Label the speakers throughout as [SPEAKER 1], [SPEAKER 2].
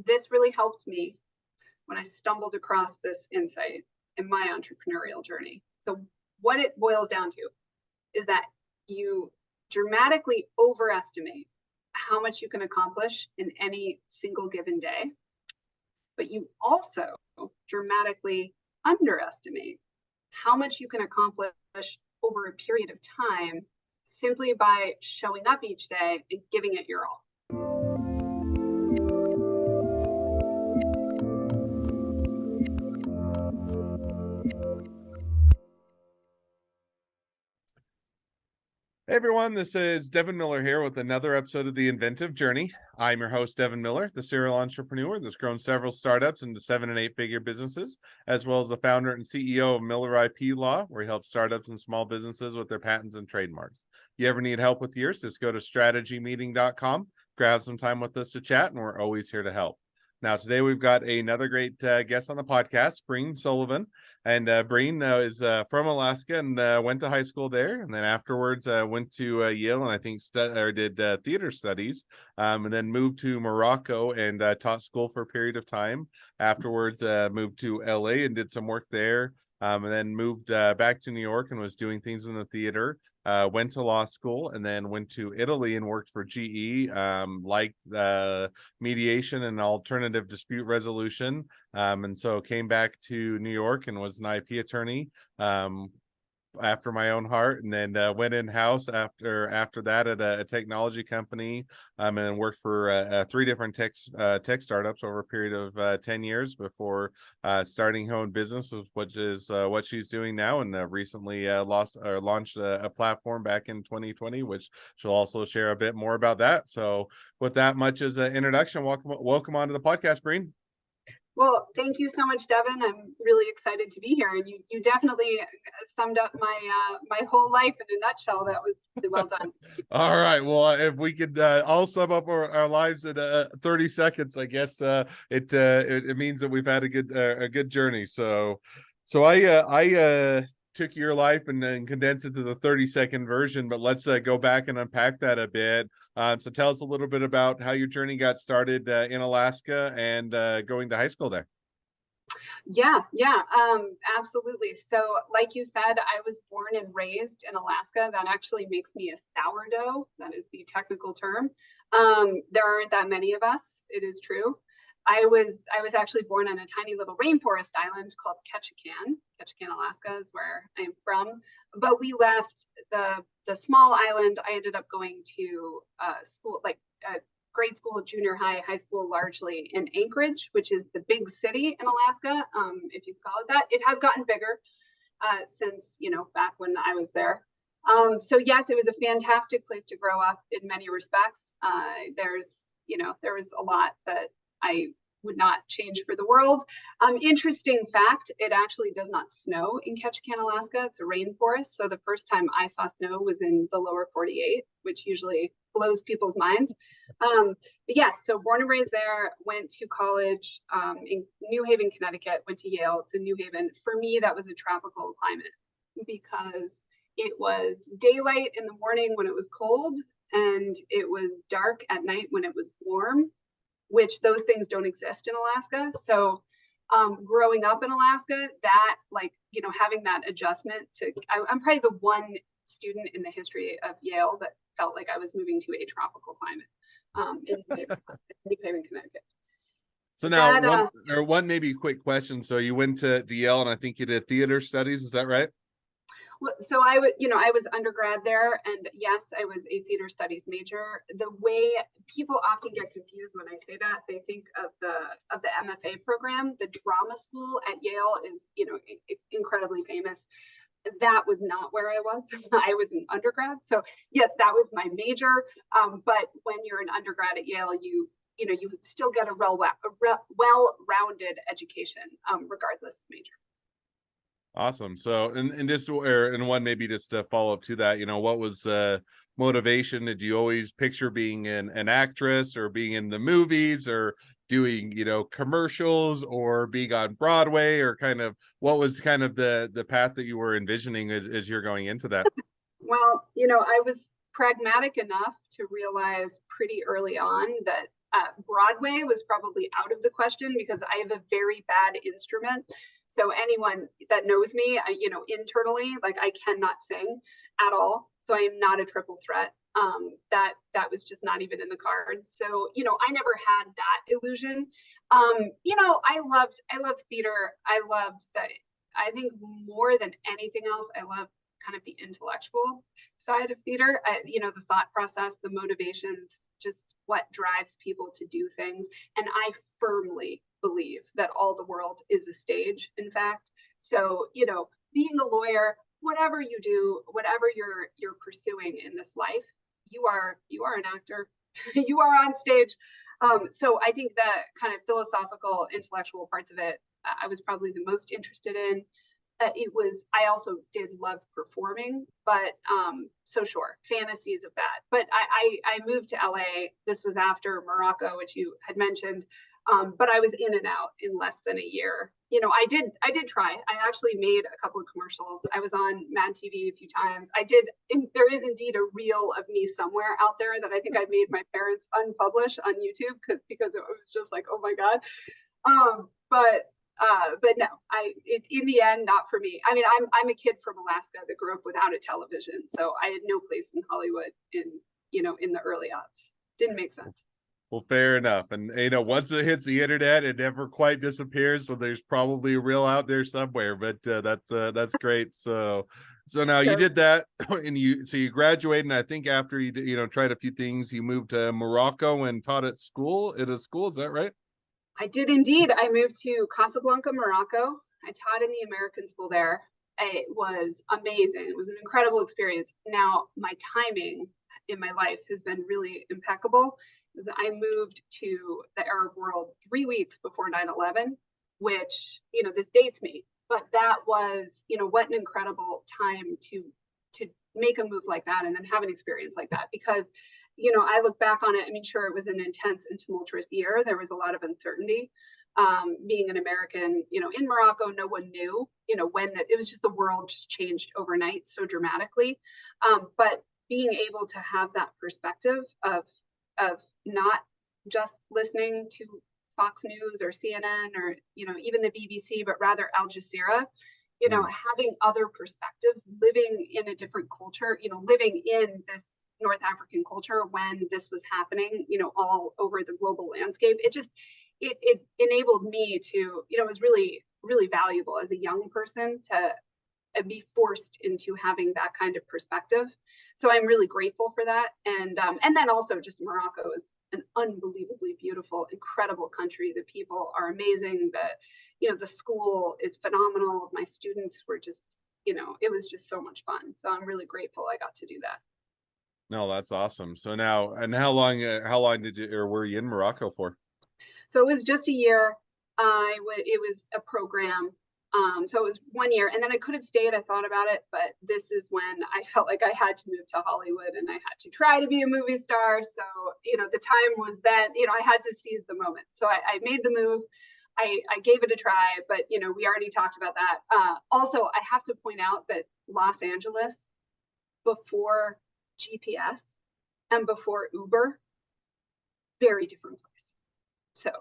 [SPEAKER 1] this really helped me when I stumbled across this insight in my entrepreneurial journey. So what it boils down to is that you dramatically overestimate how much you can accomplish in any single given day, but you also dramatically underestimate how much you can accomplish over a period of time simply by showing up each day and giving it your all.
[SPEAKER 2] Hey everyone, this is Devin Miller here with another episode of The Inventive Journey. I'm your host, Devin Miller, the serial entrepreneur that's grown several startups into 7- and 8-figure businesses, as well as the founder and CEO of Miller IP Law, where he helps startups and small businesses with their patents and trademarks. If you ever need help with yours, just go to strategymeeting.com, grab some time with us to chat, and we're always here to help. Now, today we've got another great guest on the podcast, Breen Sullivan. And Breen is from Alaska and went to high school there. And then afterwards went to Yale and I think did theater studies and then moved to Morocco and taught school for a period of time. Afterwards, moved to LA and did some work there. And then moved back to New York and was doing things in the theater. Went to law school and then went to Italy and worked for GE, like mediation and alternative dispute resolution. And so came back to New York and was an IP attorney after my own heart, and then went in-house after that at a technology company, and then worked for 3 different tech startups over a period of 10 years before starting her own business, which is what she's doing now, and recently launched a platform back in 2020, which she'll also share a bit more about that. So with that much as an introduction, welcome onto the podcast, Breen.
[SPEAKER 1] Well, thank you so much, Devin. I'm really excited to be here. And you definitely summed up my whole life in a nutshell. That was really well done.
[SPEAKER 2] All right. Well, if we could all sum up our lives in 30 seconds, I guess it means that we've had a good journey. So I took your life and then condensed it to the 30-second version, but let's go back and unpack that a bit. So tell us a little bit about how your journey got started in Alaska and going to high school there.
[SPEAKER 1] Yeah, absolutely. So like you said, I was born and raised in Alaska. That actually makes me a sourdough. That is the technical term. There aren't that many of us. It is true. I was actually born on a tiny little rainforest island called Ketchikan. Ketchikan, Alaska is where I'm from. But we left the small island. I ended up going to school, like grade school, junior high, high school, largely in Anchorage, which is the big city in Alaska, if you call it that. It has gotten bigger since, back when I was there. So yes, it was a fantastic place to grow up in many respects. There was a lot that I would not change for the world. Interesting fact, it actually does not snow in Ketchikan, Alaska. It's a rainforest. So the first time I saw snow was in the lower 48, which usually blows people's minds. But yeah, so born and raised there, went to college in New Haven, Connecticut, went to Yale. So New Haven, for me, that was a tropical climate because it was daylight in the morning when it was cold and it was dark at night when it was warm, which those things don't exist in Alaska. So growing up in Alaska, that having that adjustment I'm probably the one student in the history of Yale that felt like I was moving to a tropical climate in New Haven, Connecticut.
[SPEAKER 2] So now, one maybe quick question. So you went to Yale and I think you did theater studies. Is that right?
[SPEAKER 1] Well, so I was undergrad there, and yes, I was a theater studies major. The way people often get confused when I say that, they think of the MFA program. The drama school at Yale is, incredibly famous. That was not where I was. I was an undergrad. So yes, that was my major. But when you're an undergrad at Yale, you still get a well-rounded education, regardless of major.
[SPEAKER 2] Awesome. So, and one maybe just to follow up to that, what was motivation? Did you always picture being an actress or being in the movies or doing, commercials or being on Broadway, or what was the path that you were envisioning as you're going into that?
[SPEAKER 1] Well, I was pragmatic enough to realize pretty early on that Broadway was probably out of the question because I have a very bad instrument. So anyone that knows me, internally, like I cannot sing at all. So I am not a triple threat. That was just not even in the cards. So, I never had that illusion. I loved theater. I loved that. I think more than anything else, I love kind of the intellectual side of theater. The thought process, the motivations, just what drives people to do things. And I firmly believe that all the world is a stage, in fact. So, being a lawyer, whatever you do, whatever you're pursuing in this life, you are an actor. You are on stage. So I think the kind of philosophical, intellectual parts of it, I was probably the most interested in. I also did love performing, but so sure, fantasies of that. But I moved to LA. This was after Morocco, which you had mentioned. But I was in and out in less than a year. I did try. I actually made a couple of commercials. I was on Mad TV a few times. There is indeed a reel of me somewhere out there that I think I made my parents unpublish on YouTube because it was just like, oh my God. But no, in the end, not for me. I mean, I'm a kid from Alaska that grew up without a television, so I had no place in Hollywood in the early aughts. Didn't make sense.
[SPEAKER 2] Well, fair enough. And once it hits the internet, it never quite disappears. So there's probably a reel out there somewhere. But that's great. So now you did that, and you graduated, and I think after you tried a few things, you moved to Morocco and taught at school. Is that right?
[SPEAKER 1] I did indeed. I moved to Casablanca, Morocco. I taught in the American school there. It was amazing. It was an incredible experience. Now, my timing in my life has been really impeccable. I moved to the Arab world 3 weeks before 9/11, which, this dates me, but that was, what an incredible time to make a move like that and then have an experience like that. Because, I look back on it, I mean, sure, it was an intense and tumultuous year. There was a lot of uncertainty. Being an American, in Morocco, no one knew, when it was just the world just changed overnight so dramatically. But being able to have that perspective of not just listening to Fox News or CNN or even the BBC, but rather Al Jazeera, having other perspectives, living in a different culture, living in this North African culture when this was happening, all over the global landscape. It enabled me to, it was really, really valuable as a young person to be forced into having that kind of perspective. So I'm really grateful for that. And then also just Morocco is an unbelievably beautiful, incredible country. The people are amazing. The school is phenomenal. My students were just, it was just so much fun. So I'm really grateful I got to do that.
[SPEAKER 2] No, that's awesome. So now, and how long were you in Morocco for?
[SPEAKER 1] So it was just a year. It was a program. So it was 1 year, and then I could have stayed. I thought about it, but this is when I felt like I had to move to Hollywood and I had to try to be a movie star. So, the time was then, I had to seize the moment. So I made the move. I gave it a try, but, we already talked about that. Also, I have to point out that Los Angeles, before GPS and before Uber, very different place. So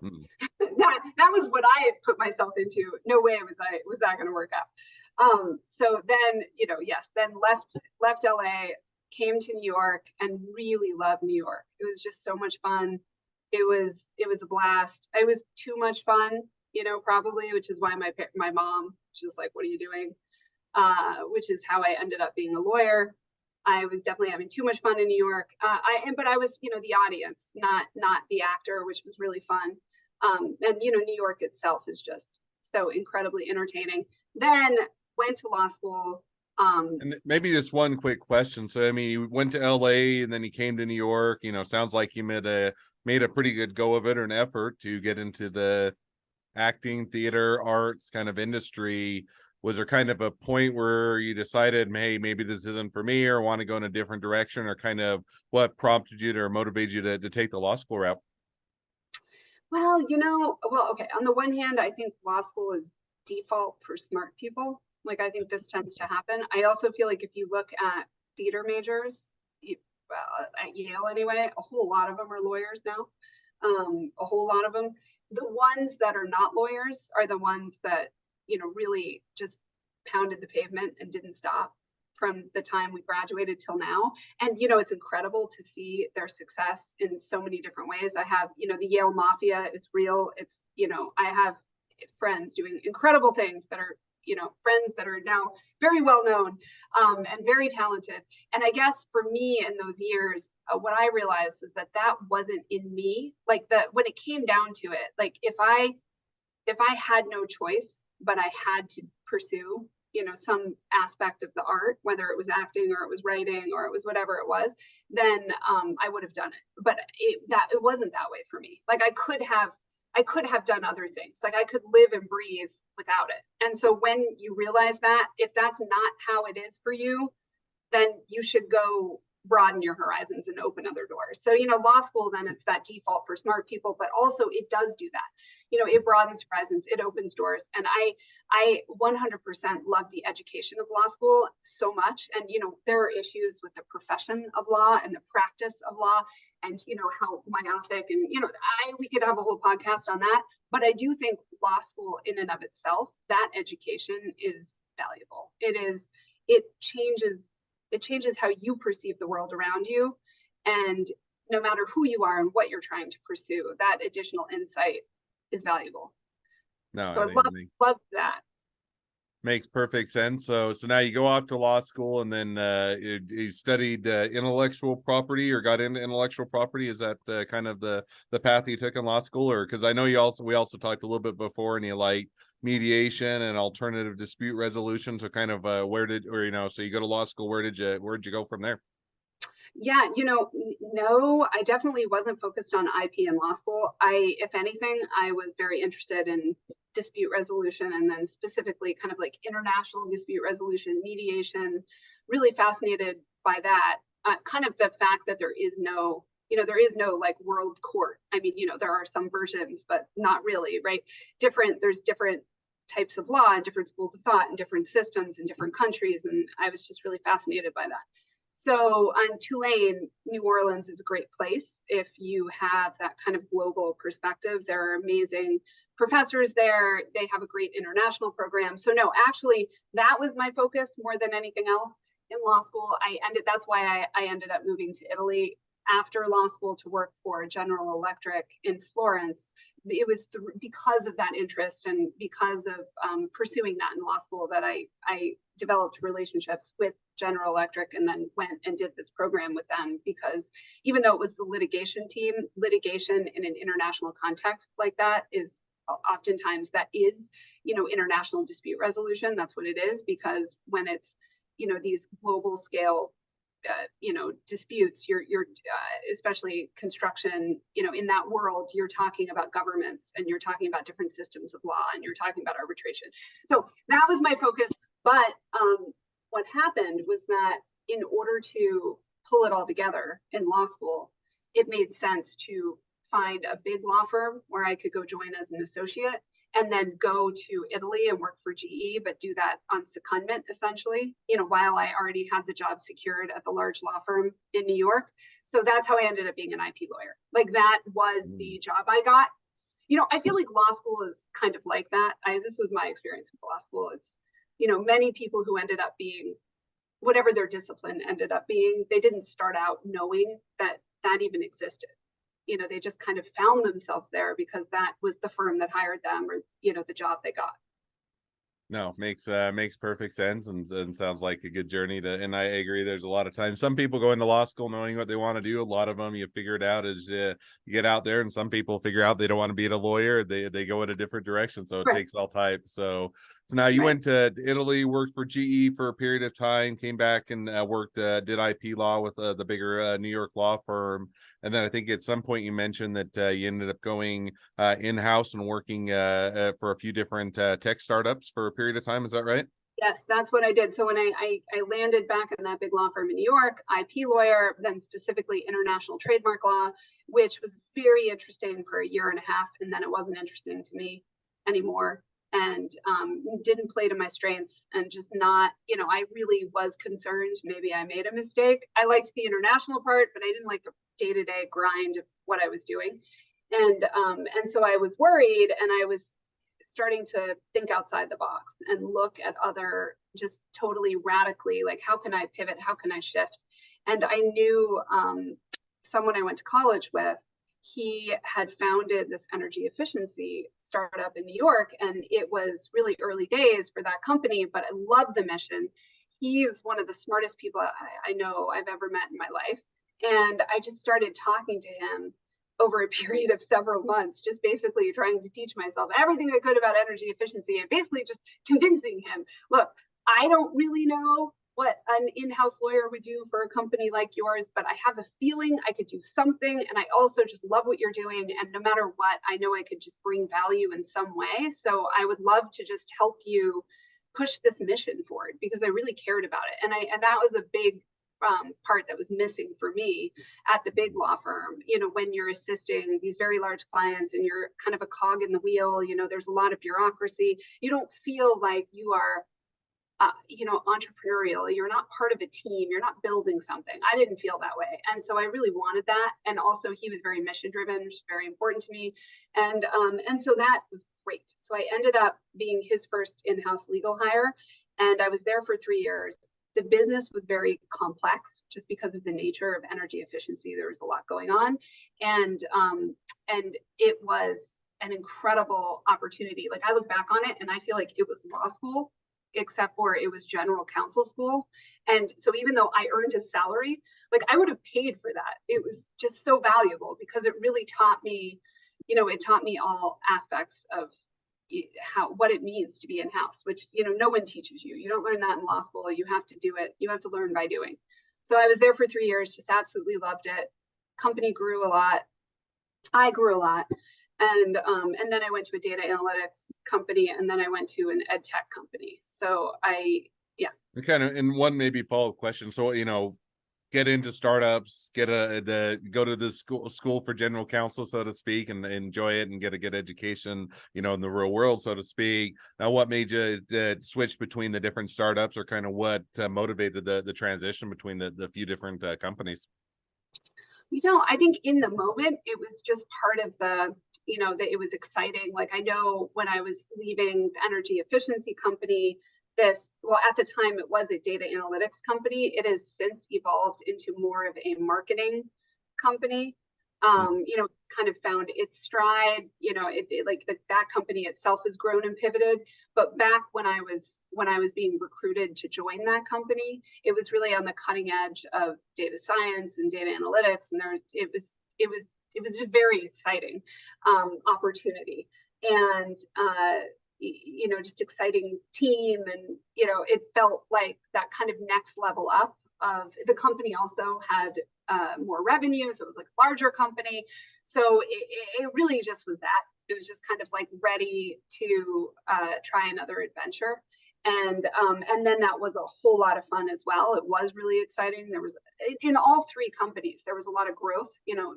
[SPEAKER 1] that was what I had put myself into. No way was that going to work out. So then, then left LA, came to New York, and really loved New York. It was just so much fun. It was a blast. It was too much fun, probably, which is why my mom, she's like, "What are you doing?" Which is how I ended up being a lawyer. I was definitely having too much fun in New York. But I was, the audience, not the actor, which was really fun. And New York itself is just so incredibly entertaining. Then went to law school.
[SPEAKER 2] And maybe just one quick question. So, I mean, you went to LA and then you came to New York. Sounds like you made a pretty good go of it, or an effort to get into the acting, theater, arts kind of industry. Was there kind of a point where you decided, hey, maybe this isn't for me, or want to go in a different direction, or kind of what prompted you or motivated you to take the law school route?
[SPEAKER 1] Well, okay. On the one hand, I think law school is default for smart people. Like, I think this tends to happen. I also feel like if you look at theater majors, at Yale anyway, a whole lot of them are lawyers now. a whole lot of them. The ones that are not lawyers are the ones that, really just pounded the pavement and didn't stop from the time we graduated till now. And, it's incredible to see their success in so many different ways. I have, the Yale Mafia is real. It's, I have friends doing incredible things that are, friends that are now very well known and very talented. And I guess for me in those years, what I realized was that wasn't in me. Like when it came down to it, like if I had no choice, but I had to pursue, some aspect of the art, whether it was acting or it was writing or it was whatever it was, then I would have done it. But it wasn't that way for me. Like I could have done other things. Like I could live and breathe without it. And so when you realize that, if that's not how it is for you, then you should go broaden your horizons and open other doors. So, law school, then it's that default for smart people, but also it does do that. It broadens horizons, it opens doors. And I 100% love the education of law school so much. And, there are issues with the profession of law and the practice of law and, how myopic and, we could have a whole podcast on that. But I do think law school in and of itself, that education is valuable. It changes how you perceive the world around you. And no matter who you are and what you're trying to pursue, that additional insight is valuable.
[SPEAKER 2] No,
[SPEAKER 1] so I love that.
[SPEAKER 2] Makes perfect sense. So now you go off to law school, and then you studied intellectual property, or got into intellectual property. Is that kind of the path you took in law school? Or because I know we also talked a little bit before, and you like mediation and alternative dispute resolution. So kind of so you go to law school. Where'd you go from there?
[SPEAKER 1] Yeah, no, I definitely wasn't focused on IP in law school. If anything, I was very interested in dispute resolution, and then specifically kind of like international dispute resolution, mediation, really fascinated by that. Kind of the fact that there is no like world court. I mean, there are some versions, but not really, right? There's different types of law and different schools of thought and different systems in different countries. And I was just really fascinated by that. So on Tulane, New Orleans is a great place if you have that kind of global perspective. There are amazing professors there. They have a great international program. So no, actually, that was my focus more than anything else in law school. That's why I ended up moving to Italy after law school to work for General Electric in Florence. It was because of that interest and because of pursuing that in law school that I developed relationships with General Electric, and then went and did this program with them, because even though it was the litigation team, litigation in an international context like that is oftentimes international dispute resolution. That's what it is, because when it's, these global scale disputes, you're especially construction, in that world, you're talking about governments, and you're talking about different systems of law, and you're talking about arbitration. So that was my focus. But what happened was that in order to pull it all together in law school, it made sense to find a big law firm where I could go join as an associate, and then go to Italy and work for GE, but do that on secondment, essentially, while I already had the job secured at the large law firm in New York. So that's how I ended up being an IP lawyer. Like that was the job I got. I feel like law school is kind of like that. This was my experience with law school. It's, many people who ended up being whatever their discipline ended up being, they didn't start out knowing that even existed. They just kind of found themselves there because that was the firm that hired them, or, the job they got.
[SPEAKER 2] No, makes perfect sense, and sounds like a good journey and I agree. There's a lot of times some people go into law school knowing what they want to do. A lot of them you figure it out as you get out there, and some people figure out they don't want to be a lawyer. They go in a different direction. So it takes all types. So now you went to Italy, worked for GE for a period of time, came back and did IP law with the bigger New York law firm. And then I think at some point you mentioned that you ended up going in-house and working for a few different tech startups for a period of time. Is that right?
[SPEAKER 1] Yes, that's what I did. So when I landed back in that big law firm in New York, IP lawyer, then specifically international trademark law, which was very interesting for a year and a half. And then it wasn't interesting to me anymore, and didn't play to my strengths, and just not, I really was concerned maybe I made a mistake. I liked the international part, but I didn't like the day-to-day grind of what I was doing. And so I was worried, and I was starting to think outside the box and look at other, just totally radically, like, how can I pivot? How can I shift? And I knew someone I went to college with. He had founded this energy efficiency startup in New York, and it was really early days for that company, but I loved the mission. He is one of the smartest people I know I've ever met in my life. And I just started talking to him over a period of several months, just basically trying to teach myself everything I could about energy efficiency, and basically just convincing him, look, I don't really know what an in-house lawyer would do for a company like yours, but I have a feeling I could do something. And I also just love what you're doing. And no matter what, I know I could just bring value in some way. So I would love to just help you push this mission forward, because I really cared about it. And that was a big part that was missing for me at the big law firm. When you're assisting these very large clients and you're kind of a cog in the wheel, there's a lot of bureaucracy. You don't feel like you are entrepreneurial. You're not part of a team. You're not building something. I didn't feel that way. And so I really wanted that. And also he was very mission driven, which is very important to me. And so that was great. So I ended up being his first in-house legal hire. And I was there for 3 years. The business was very complex just because of the nature of energy efficiency. There was a lot going on. And it was an incredible opportunity. Like, I look back on it and I feel like it was law school, except for it was general counsel school. And so even though I earned a salary, like, I would have paid for that. It was just so valuable because it really taught me, it taught me all aspects of what it means to be in-house, which, no one teaches you. You don't learn that in law school. You have to do it. You have to learn by doing. So I was there for 3 years, just absolutely loved it. Company grew a lot. I grew a lot. And then I went to a data analytics company, and then I went to an ed tech company. So
[SPEAKER 2] kind of, in one maybe follow-up question. So, get into startups, go to the school for general counsel, so to speak, and enjoy it and get a good education, in the real world, so to speak. Now, what made you switch between the different startups, or kind of what motivated the transition between the few different companies?
[SPEAKER 1] I think in the moment, it was just part of the, that it was exciting. Like, I know when I was leaving the energy efficiency company, at the time it was a data analytics company. It has since evolved into more of a marketing company. Kind of found its stride. That company itself has grown and pivoted. But back when I was being recruited to join that company, it was really on the cutting edge of data science and data analytics, and it was a very exciting opportunity, and just exciting team, and it felt like that kind of next level up of the company. Also had more revenue, so it was like a larger company. So it really just was that. It was just kind of like ready to try another adventure. And then that was a whole lot of fun as well. It was really exciting. There was, in all 3 companies, there was a lot of growth,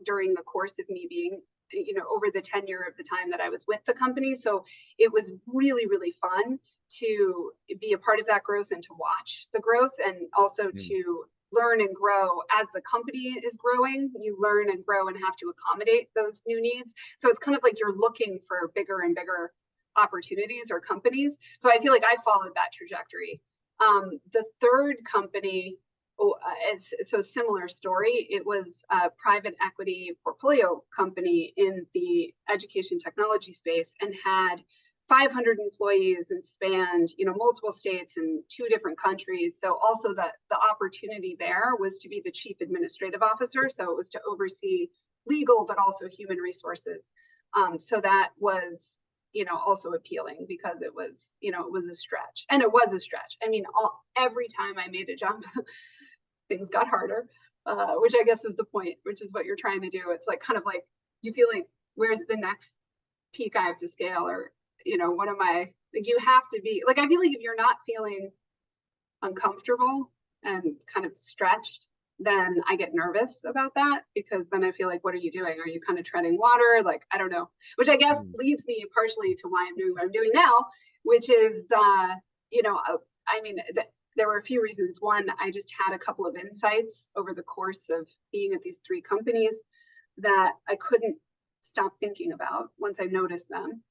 [SPEAKER 1] during the course of me being, over the tenure of the time that I was with the company. So it was really, really fun to be a part of that growth and to watch the growth, and also to learn and grow as the company is growing. You learn and grow and have to accommodate those new needs. So it's kind of like you're looking for bigger and bigger opportunities or companies. So I feel like I followed that trajectory. The third company, similar story. It was a private equity portfolio company in the education technology space, and had 500 employees and spanned, multiple states and 2 different countries. So also the opportunity there was to be the chief administrative officer. So it was to oversee legal, but also human resources. So that was, also appealing, because it was, it was a stretch, and it was a stretch. I mean, every time I made a jump, things got harder, which I guess is the point, which is what you're trying to do. It's like, kind of like, you feel like, where's the next peak I have to scale? Or, what am I, like, you have to be, like, I feel like if you're not feeling uncomfortable and kind of stretched, then I get nervous about that, because then I feel like, what are you doing? Are you kind of treading water? Like, I don't know, which I guess leads me partially to why I'm doing what I'm doing now, which is, there were a few reasons. One, I just had a couple of insights over the course of being at these 3 companies that I couldn't stop thinking about once I noticed them.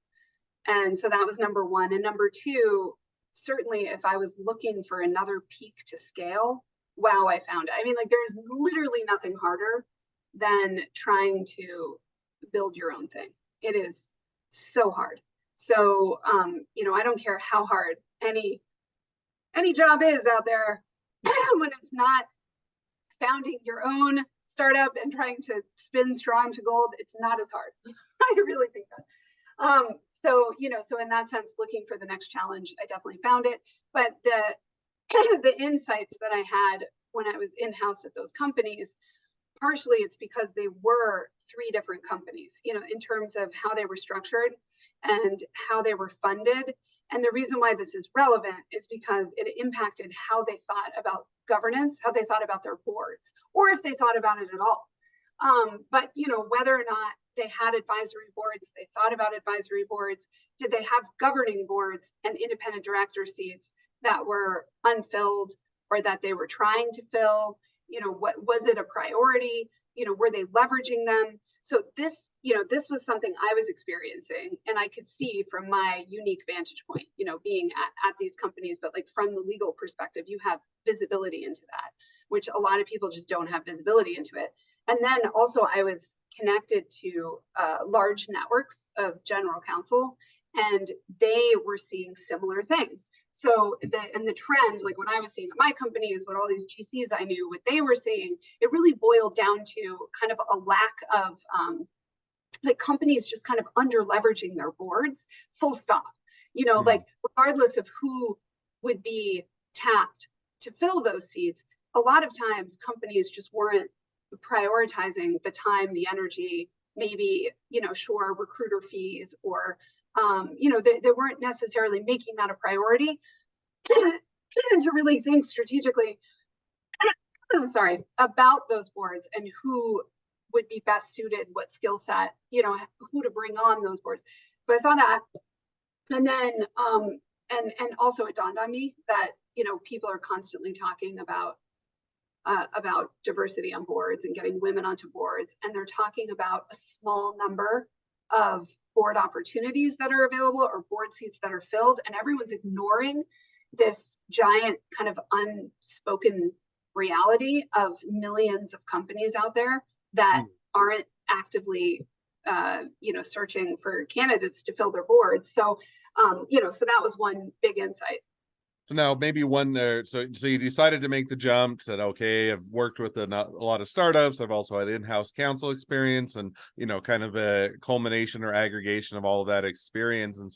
[SPEAKER 1] And so that was number one. And number two, certainly if I was looking for another peak to scale, wow, I found it. I mean, like there's literally nothing harder than trying to build your own thing. It is so hard. So, I don't care how hard any job is out there when it's not founding your own startup and trying to spin straw into gold, it's not as hard. I really think that. So in that sense, looking for the next challenge, I definitely found it. But the insights that I had when I was in-house at those companies, partially it's because they were three different companies, in terms of how they were structured and how they were funded. And the reason why this is relevant is because it impacted how they thought about governance, how they thought about their boards, or if they thought about it at all. But whether or not they had advisory boards, they thought about advisory boards, did they have governing boards and independent director seats that were unfilled or that they were trying to fill? What was it a priority? Were they leveraging them? So this was something I was experiencing, and I could see from my unique vantage point, being at these companies, but like from the legal perspective, you have visibility into that, which a lot of people just don't have visibility into it. And then also I was connected to large networks of general counsel, and they were seeing similar things. So the trend, like what I was seeing at my company is what all these GCs I knew, what they were seeing, it really boiled down to kind of a lack of like companies just kind of under leveraging their boards, full stop. Like regardless of who would be tapped to fill those seats, a lot of times companies just weren't prioritizing the time, the energy, maybe, sure, recruiter fees, or they weren't necessarily making that a priority to really think strategically about those boards and who would be best suited, what skill set, who to bring on those boards. So I saw that. And then and also it dawned on me that people are constantly talking about diversity on boards and getting women onto boards, and they're talking about a small number of board opportunities that are available or board seats that are filled, and everyone's ignoring this giant kind of unspoken reality of millions of companies out there that aren't actively searching for candidates to fill their boards. So so that was one big insight.
[SPEAKER 2] So now maybe one there. So you decided to make the jump, said, okay, I've worked with a lot of startups. I've also had in-house counsel experience and, kind of a culmination or aggregation of all of that experience. And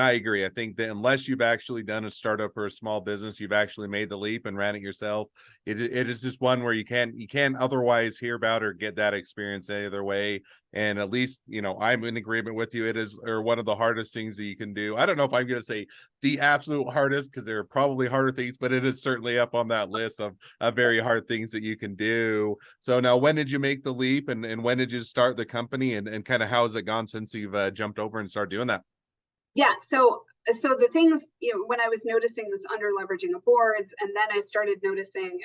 [SPEAKER 2] I agree. I think that unless you've actually done a startup or a small business, you've actually made the leap and ran it yourself. It is just one where you can't otherwise hear about or get that experience any other way. And at least, I'm in agreement with you. It is one of the hardest things that you can do. I don't know if I'm going to say the absolute hardest, because there are probably harder things, but it is certainly up on that list of very hard things that you can do. So now, when did you make the leap, and when did you start the company, and kind of how has it gone since you've jumped over and started doing that?
[SPEAKER 1] Yeah. So the things, when I was noticing this under leveraging of boards, and then I started noticing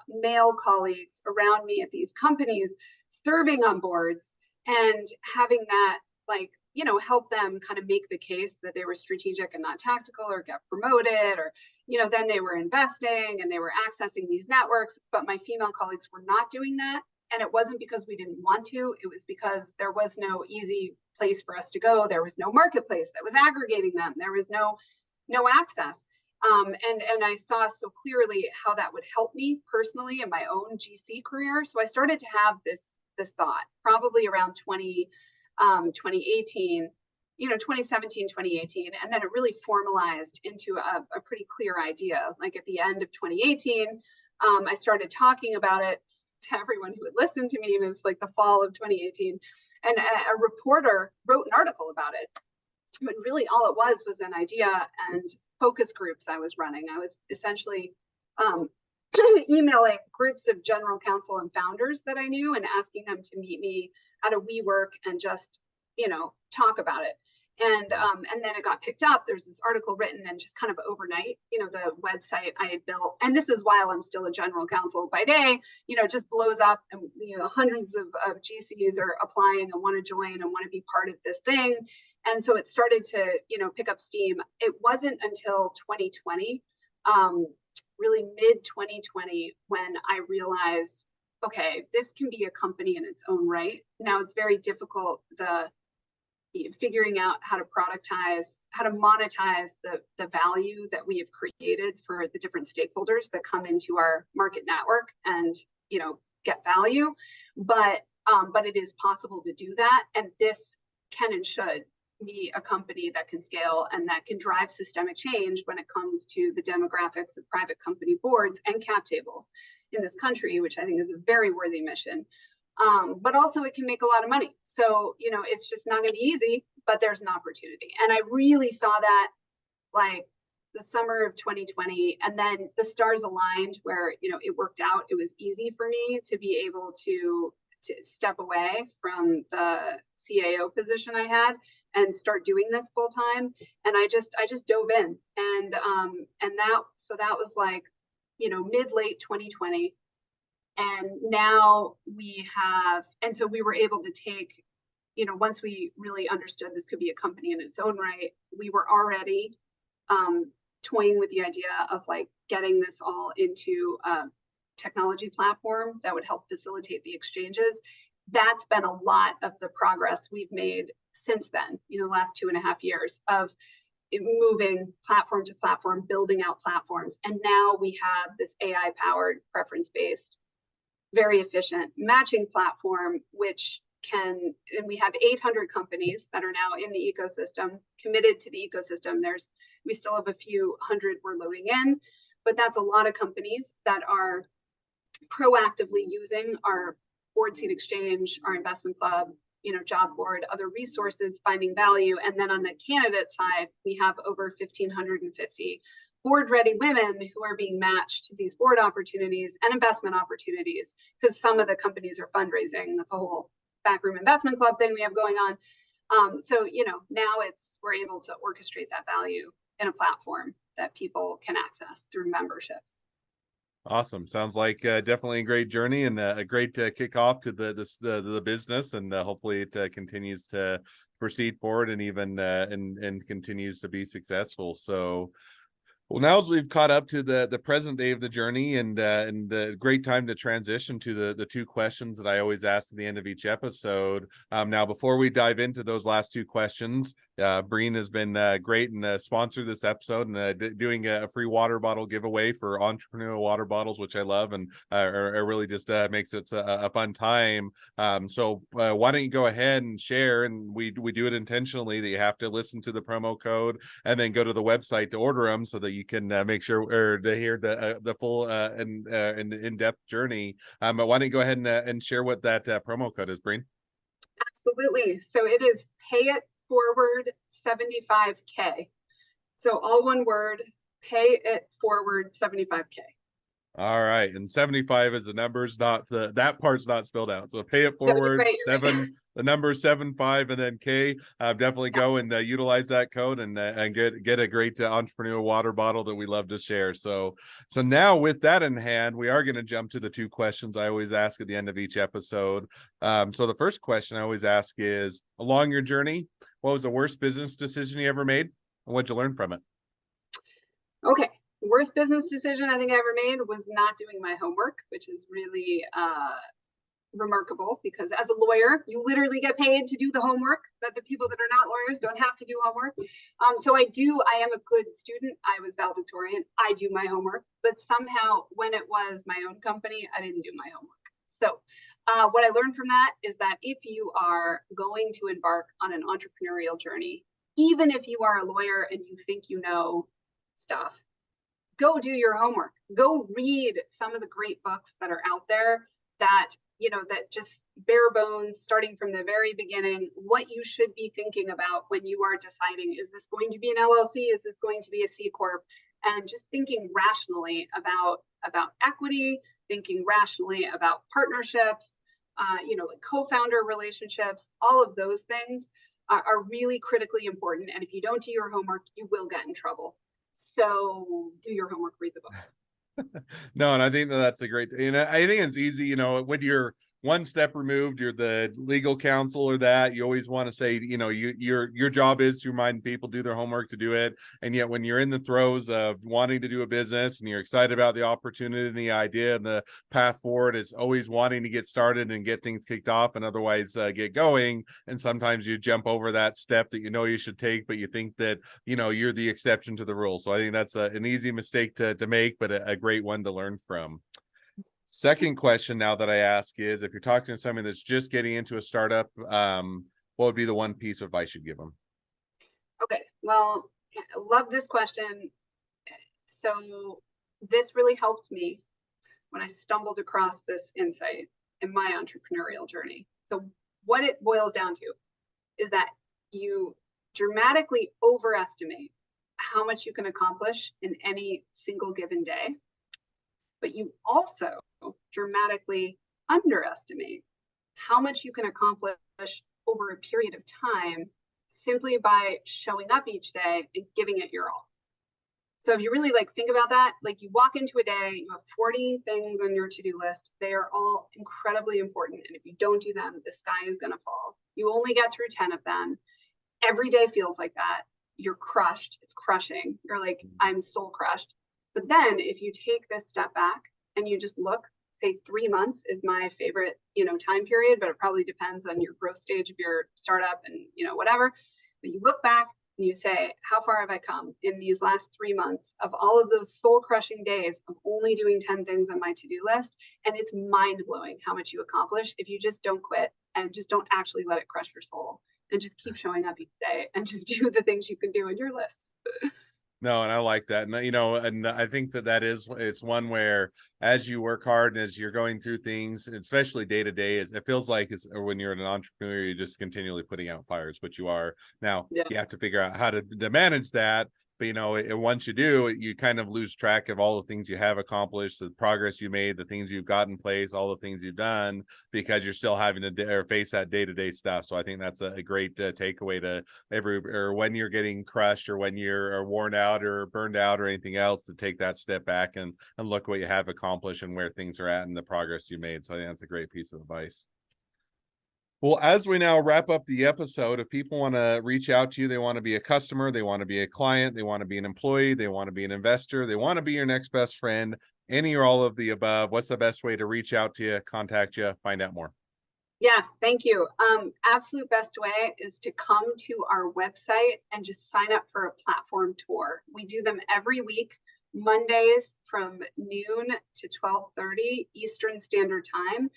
[SPEAKER 1] male colleagues around me at these companies serving on boards and having that, like, help them kind of make the case that they were strategic and not tactical, or get promoted, or, then they were investing and they were accessing these networks. But my female colleagues were not doing that. And it wasn't because we didn't want to, it was because there was no easy place for us to go. There was no marketplace that was aggregating them. There was no access. And I saw so clearly how that would help me personally in my own GC career. So I started to have this thought probably around 2018, 2017, 2018. And then it really formalized into a pretty clear idea. Like at the end of 2018, I started talking about it to everyone who would listen to me. And it was like the fall of 2018. And a reporter wrote an article about it. But really all it was an idea and focus groups I was running. I was essentially emailing groups of general counsel and founders that I knew and asking them to meet me at a WeWork and just, talk about it. And then it got picked up. There's this article written, and just kind of overnight, the website I had built, and this is while I'm still a general counsel by day, just blows up, and hundreds of GCs are applying and want to join and want to be part of this thing. And so it started to pick up steam. It wasn't until 2020, really mid 2020, when I realized, okay, this can be a company in its own right. Now it's very difficult, figuring out how to productize, how to monetize the value that we have created for the different stakeholders that come into our market network and get value. But it is possible to do that, and this can and should be a company that can scale and that can drive systemic change when it comes to the demographics of private company boards and cap tables in this country, which I think is a very worthy mission. But also it can make a lot of money. So, it's just not going to be easy, but there's an opportunity. And I really saw that like the summer of 2020, and then the stars aligned where, it worked out. It was easy for me to be able to step away from the CAO position I had and start doing this full time. And I just dove in, and that was like, mid-late 2020. And now and so we were able to take, once we really understood this could be a company in its own right, we were already toying with the idea of like getting this all into a technology platform that would help facilitate the exchanges. That's been a lot of the progress we've made since then, the last 2.5 years of moving platform to platform, building out platforms. And now we have this AI-powered, preference-based, very efficient matching platform, and we have 800 companies that are now in the ecosystem, committed to the ecosystem. We still have a few hundred we're loading in, but that's a lot of companies that are proactively using our board seat exchange, our investment club, job board, other resources, finding value. And then on the candidate side, we have over 1,550 board-ready women who are being matched to these board opportunities and investment opportunities, because some of the companies are fundraising. That's a whole backroom investment club thing we have going on. So, now we're able to orchestrate that value in a platform that people can access through memberships.
[SPEAKER 2] Awesome. Sounds like definitely a great journey and a great kickoff to the business, and hopefully it continues to proceed forward and even and continues to be successful. So, well, now as we've caught up to the present day of the journey, and the great time to transition to the two questions that I always ask at the end of each episode. Now, before we dive into those last two questions, Breen has been great and sponsored this episode and doing a free water bottle giveaway for entrepreneurial water bottles, which I love, and it really just makes it a fun time. So why don't you go ahead and share? And we do it intentionally that you have to listen to the promo code and then go to the website to order them, so that you can make sure or to hear the full and in-depth journey. But why don't you go ahead and share what that promo code is, Breen?
[SPEAKER 1] Absolutely. So it is Pay It Forward 75K. So all one word, Pay It Forward 75K.
[SPEAKER 2] All right, and 75 is the numbers, not that part's not spelled out. So Pay It Forward 7, the number 75, and then K. Definitely go and utilize that code and get a great entrepreneurial water bottle that we love to share. So now with that in hand, we are going to jump to the two questions I always ask at the end of each episode. So the first question I always ask is, along your journey, what was the worst business decision you ever made, and what'd you learn from it?
[SPEAKER 1] Okay. Worst business decision I think I ever made was not doing my homework, which is really remarkable, because as a lawyer, you literally get paid to do the homework, that the people that are not lawyers don't have to do homework. So I am a good student. I was valedictorian. I do my homework, but somehow when it was my own company, I didn't do my homework. So what I learned from that is that if you are going to embark on an entrepreneurial journey, even if you are a lawyer and you think you know stuff, go do your homework. Go read some of the great books that are out there that, that just bare bones, starting from the very beginning, what you should be thinking about when you are deciding, is this going to be an LLC? Is this going to be a C Corp? And just thinking rationally about equity, thinking rationally about partnerships, like co-founder relationships, all of those things. are really critically important. And if you don't do your homework, you will get in trouble. So do your homework, read the book.
[SPEAKER 2] No, and I think that's a great, I think it's easy, when you're one step removed, you're the legal counsel or that, you always want to say, your job is to remind people do their homework to do it. And yet when you're in the throes of wanting to do a business and you're excited about the opportunity and the idea and the path forward, is always wanting to get started and get things kicked off and otherwise get going. And sometimes you jump over that step that you should take, but you think that you're the exception to the rule. So I think that's an easy mistake to make, but a great one to learn from. Second question now that I ask is, if you're talking to somebody that's just getting into a startup, what would be the one piece of advice you'd give them?
[SPEAKER 1] Okay, well, I love this question. So this really helped me when I stumbled across this insight in my entrepreneurial journey. So what it boils down to is that you dramatically overestimate how much you can accomplish in any single given day, but you also dramatically underestimate how much you can accomplish over a period of time simply by showing up each day and giving it your all. So if you really think about that, you walk into a day, you have 40 things on your to-do list. They are all incredibly important. And if you don't do them, the sky is going to fall. You only get through 10 of them. Every day feels like that. You're crushed. It's crushing. You're like, I'm soul crushed. But then if you take this step back and you just look, say 3 months is my favorite, time period, but it probably depends on your growth stage of your startup and, whatever. But you look back and you say, how far have I come in these last 3 months of all of those soul crushing days of only doing 10 things on my to-do list? And it's mind blowing how much you accomplish if you just don't quit and just don't actually let it crush your soul and just keep showing up each day and just do the things you can do on your list.
[SPEAKER 2] No, and I like that. And, and I think it's one where as you work hard and as you're going through things, especially day to day, it feels like when you're an entrepreneur, you're just continually putting out fires, which you are. Now,
[SPEAKER 1] Yeah.
[SPEAKER 2] You have to figure out how to manage that. But, once you do, you kind of lose track of all the things you have accomplished, the progress you made, the things you've got in place, all the things you've done, because you're still having to face that day-to-day stuff. So I think that's a great takeaway to or when you're getting crushed or when you're worn out or burned out or anything else, to take that step back and look what you have accomplished and where things are at and the progress you made. So I think that's a great piece of advice. Well, as we now wrap up the episode, if people want to reach out to you, they want to be a customer, they want to be a client, they want to be an employee, they want to be an investor, they want to be your next best friend, any or all of the above, what's the best way to reach out to you, contact you, find out more?
[SPEAKER 1] Yes, thank you. Absolute best way is to come to our website and just sign up for a platform tour. We do them every week, Mondays from noon to 12:30 Eastern Standard Time.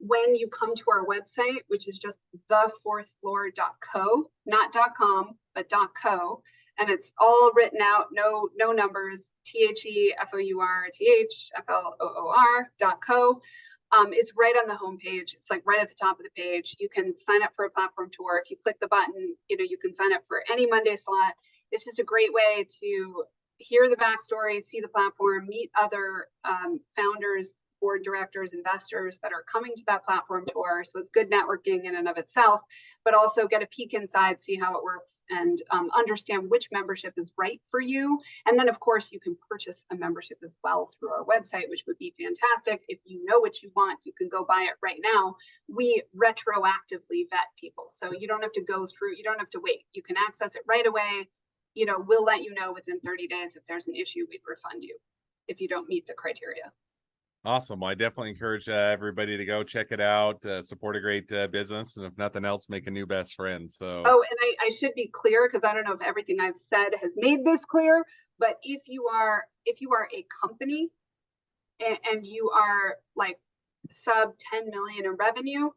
[SPEAKER 1] When you come to our website, which is just thefourthfloor.co, not .com, but .co, and it's all written out, no numbers, TheFloorFloor.co. It's right on the homepage. It's right at the top of the page. You can sign up for a platform tour. If you click the button, you can sign up for any Monday slot. It's just a great way to hear the backstory, see the platform, meet other founders, board directors, investors that are coming to that platform tour. So it's good networking in and of itself, but also get a peek inside, see how it works, and understand which membership is right for you. And then, of course, you can purchase a membership as well through our website, which would be fantastic. If you know what you want, you can go buy it right now. We retroactively vet people. So you don't have to go through, you don't have to wait. You can access it right away. We'll let you know within 30 days if there's an issue. We'd refund you if you don't meet the criteria.
[SPEAKER 2] Awesome. Well, I definitely encourage everybody to go check it out, support a great business, and if nothing else, make a new best friend. So,
[SPEAKER 1] oh, and I should be clear, because I don't know if everything I've said has made this clear, but if you are a company and you are sub 10 million in revenue,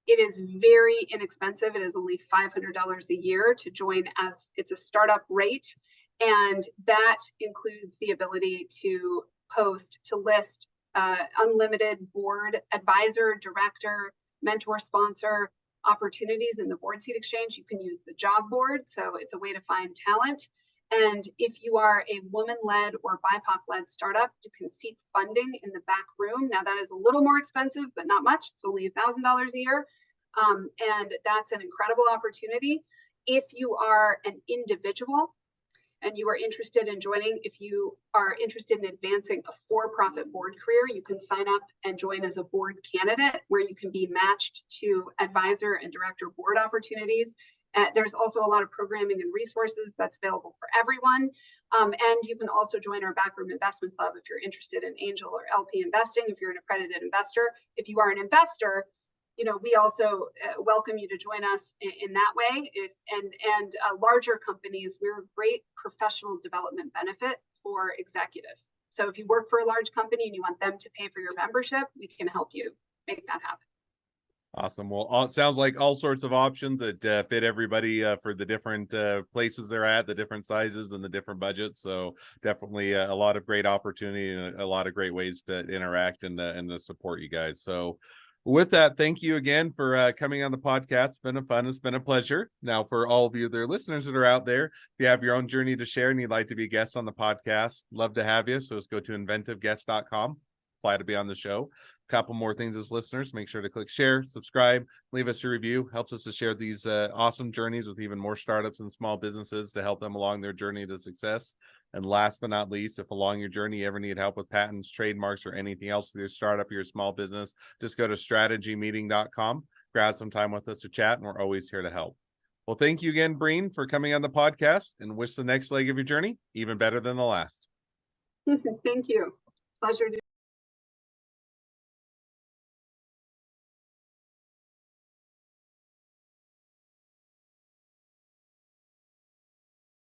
[SPEAKER 1] it is very inexpensive. It is only $500 a year to join, as it's a startup rate, and that includes the ability to list unlimited board advisor, director, mentor, sponsor opportunities in the board seat exchange. You can use the job board, so it's a way to find talent. And if you are a woman-led or BIPOC-led startup, you can seek funding in the back room. Now that is a little more expensive, but not much. It's only $1,000 a year. And that's an incredible opportunity. If you are an individual and you are interested in joining, if you are interested in advancing a for-profit board career, you can sign up and join as a board candidate, where you can be matched to advisor and director board opportunities. There's also a lot of programming and resources that's available for everyone. And you can also join our Backroom Investment Club if you're interested in angel or LP investing, if you're an accredited investor. If you are an investor, we also welcome you to join us in that way. And larger companies, we're a great professional development benefit for executives. So if you work for a large company and you want them to pay for your membership, we can help you make that happen.
[SPEAKER 2] Awesome. Well, it sounds like all sorts of options that fit everybody for the different places they're at, the different sizes and the different budgets. So definitely a lot of great opportunity and a lot of great ways to interact and to support you guys. So with that, thank you again for coming on the podcast. It's been fun. It's been a pleasure. Now, for all of you, their listeners that are out there, if you have your own journey to share and you'd like to be guests on the podcast, love to have you. So just go to inventiveguest.com, apply to be on the show. A couple more things as listeners, make sure to click share, subscribe, leave us a review. Helps us to share these awesome journeys with even more startups and small businesses to help them along their journey to success. And last but not least, if along your journey you ever need help with patents, trademarks, or anything else with your startup or your small business, just go to strategymeeting.com, grab some time with us to chat, and we're always here to help. Well, thank you again, Breen, for coming on the podcast, and wish the next leg of your journey even better than the last.
[SPEAKER 1] Thank you. Pleasure to